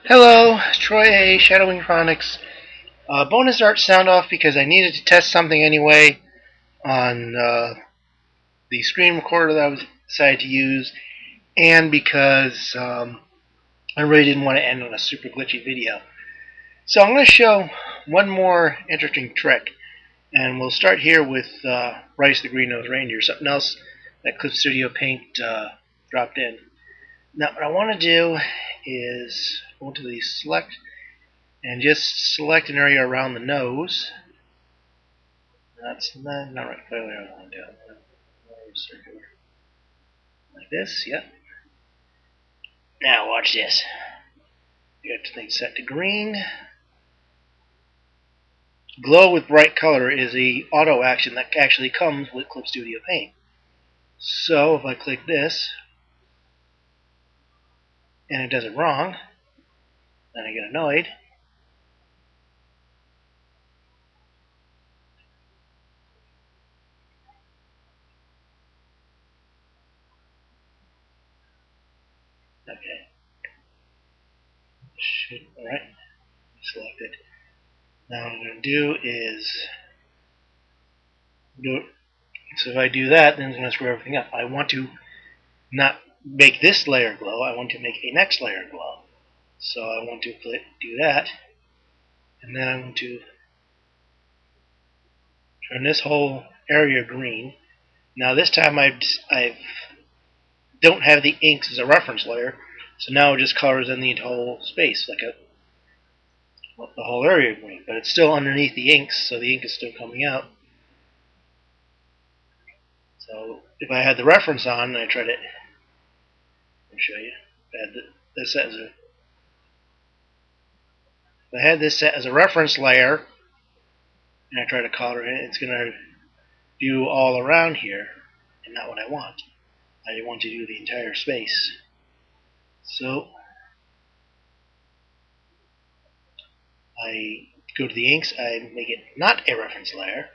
Hello, Troy A. Shadowing Chronics. Bonus Art Soundoff because I needed to test something anyway on the screen recorder that I decided to use, and because I really didn't want to end on a super glitchy video. So I'm going to show one more interesting trick, and we'll start here with Rice the Green-Nosed Reindeer, something else that Clip Studio Paint dropped in. Now what I want to do is go to the select and just select an area around the nose. That's not right. Clearly, I want to do circular like this. Yep. Now watch this. You got things set to green. Glow with bright color is a auto action that actually comes with Clip Studio Paint. So if I click this and it does it wrong, then I get annoyed. Okay. Alright. Select it. Now what I'm going to do is do it. So if I do that, then it's going to screw everything up. I want to not make this layer glow. I want to make a next layer glow. So I want to do that, and then I want to turn this whole area green. Now this time I don't have the inks as a reference layer, so now it just colors in the whole space, like the whole area green. But it's still underneath the inks, so the ink is still coming out. So if I had the reference on and I tried it, let me show you. If I had this set as a reference layer, and I try to color it, it's going to do all around here, and not what I want. I want to do the entire space. So I go to the inks, I make it not a reference layer.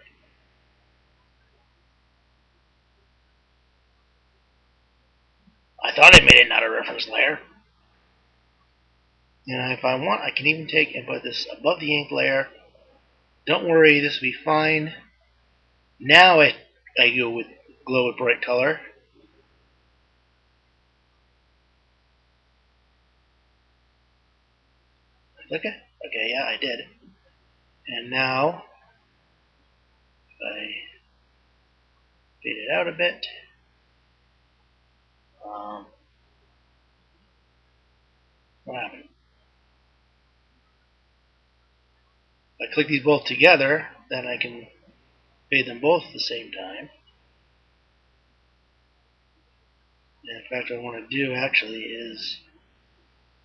I thought I made it not a reference layer. And if I want, I can even take and put this above the ink layer. Don't worry, this will be fine. Now I go with glow with bright color. Okay, yeah, I did. And now I fade it out a bit. What happened? If I click these both together, then I can fade them both at the same time. And in fact, what I want to do actually is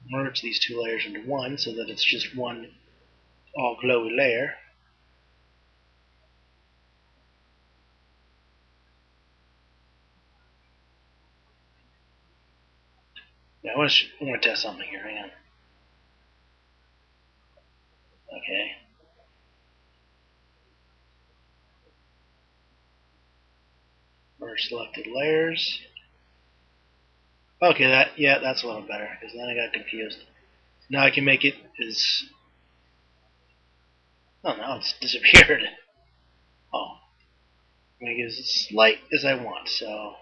merge these two layers into one so that it's just one all glowy layer. Now I want to test something here. Hang on. Okay. Merge selected layers. Okay, that's a little better because then I got confused. Now I can make it as. Oh, now it's disappeared. Oh, make it as slight as I want. So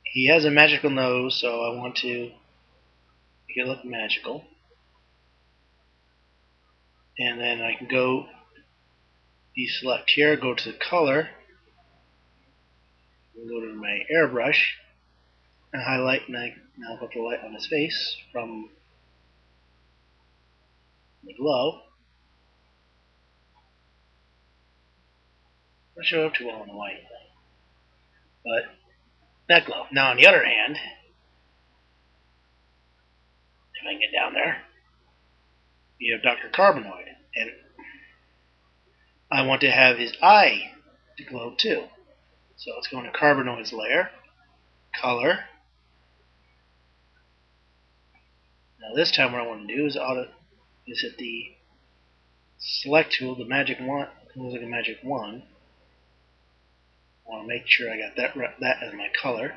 he has a magical nose, so I want to make it look magical. And then I can go deselect here, go to the color, and go to my airbrush, and highlight, and I now put the light on his face from the glow. Not show up too well on the white, but that glow. Now on the other hand, if I can get down there, you have Dr. Carbanoid, and I want to have his eye to glow too. So let's go into Carbanoid's layer, color. Now this time what I want to do is hit the select tool, the magic wand, it looks like a magic wand. I want to make sure I got that as my color.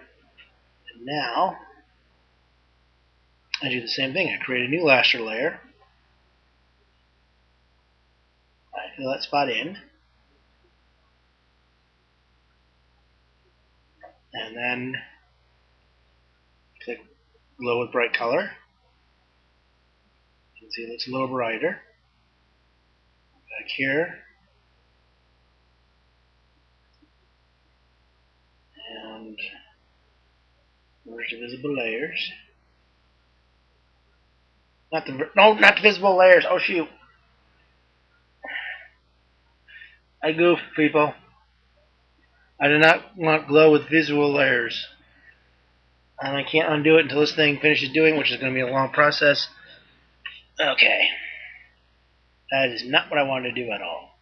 And now I do the same thing. I create a new laster layer. I fill that spot in. And then click glow with bright color. You can see it looks a little brighter. Back here. And merge the visible layers. Not the visible layers. Oh shoot. I goofed, people. I do not want glow with visual layers. And I can't undo it until this thing finishes doing, which is going to be a long process. Okay. That is not what I wanted to do at all.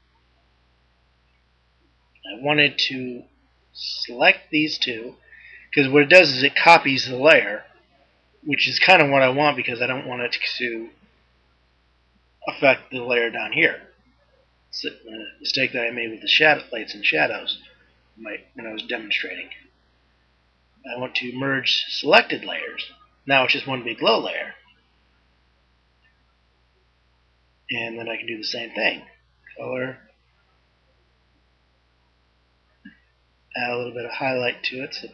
I wanted to select these two, because what it does is it copies the layer, which is kind of what I want because I don't want it to affect the layer down here. It's a mistake that I made with the lights and shadows when I was demonstrating. I want to merge selected layers. Now it's just one big glow layer. And then I can do the same thing. Color. Add a little bit of highlight to it so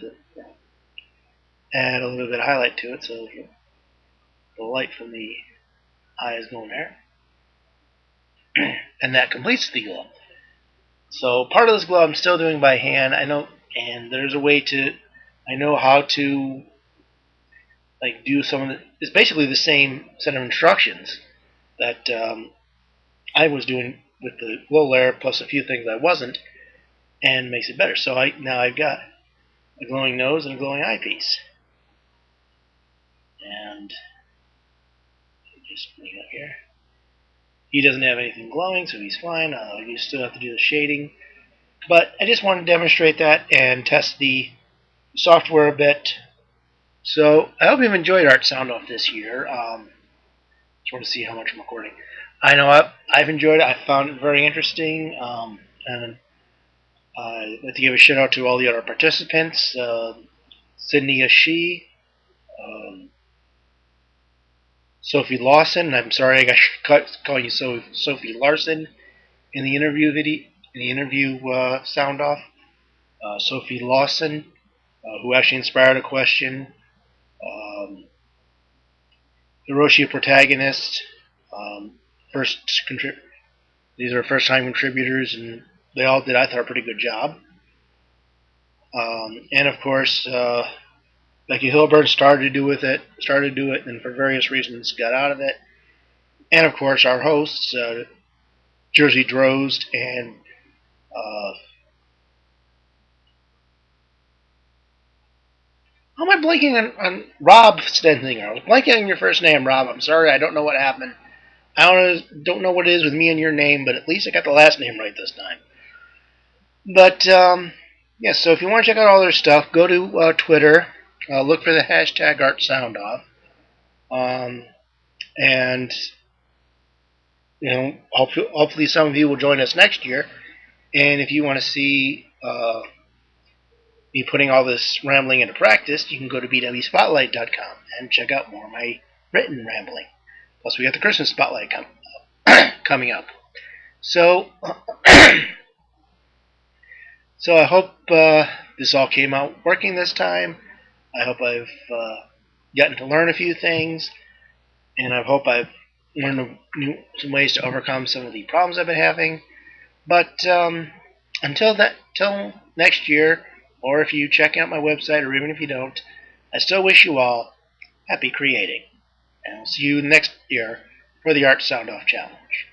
the light from the eye is going there. And that completes the glow. So part of this glow I'm still doing by hand. I know, and there's a way to. I know how to do some of it. It's basically the same set of instructions that I was doing with the glow layer, plus a few things I wasn't, and makes it better. So now I've got a glowing nose and a glowing eyepiece. And just bring it up here. He doesn't have anything glowing, so he's fine. You still have to do the shading. But I just wanted to demonstrate that and test the software a bit. So I hope you've enjoyed Art Soundoff this year. Just want to see how much I'm recording. I know I've enjoyed it. I found it very interesting. And I'd like to give a shout out to all the other participants. Sydney Ashee, Sophie Lawson. I'm sorry I got calling you Sophie Larson in the interview sound off. Sophie Lawson, who actually inspired a question. Hiroshi protagonist. These are first-time contributors, and they all did, I thought, a pretty good job. And of course, Becky Hilburn started to do it, and for various reasons got out of it. And of course, our hosts, Jersey Drozd and how am I blanking on Rob Stenzinger? I was blanking on your first name, Rob. I'm sorry, I don't know what happened. I don't know what it is with me and your name, but at least I got the last name right this time. But yeah, so if you want to check out all their stuff, go to Twitter, look for the hashtag Art Soundoff, and hopefully some of you will join us next year. And if you want to see me putting all this rambling into practice, you can go to bwspotlight.com and check out more of my written rambling. Plus, we got the Christmas Spotlight coming up. So, so I hope this all came out working this time. I hope I've gotten to learn a few things, and I hope I've learned some ways to overcome some of the problems I've been having. But until next year, or if you check out my website, or even if you don't, I still wish you all happy creating. And I'll see you next year for the Art Soundoff Challenge.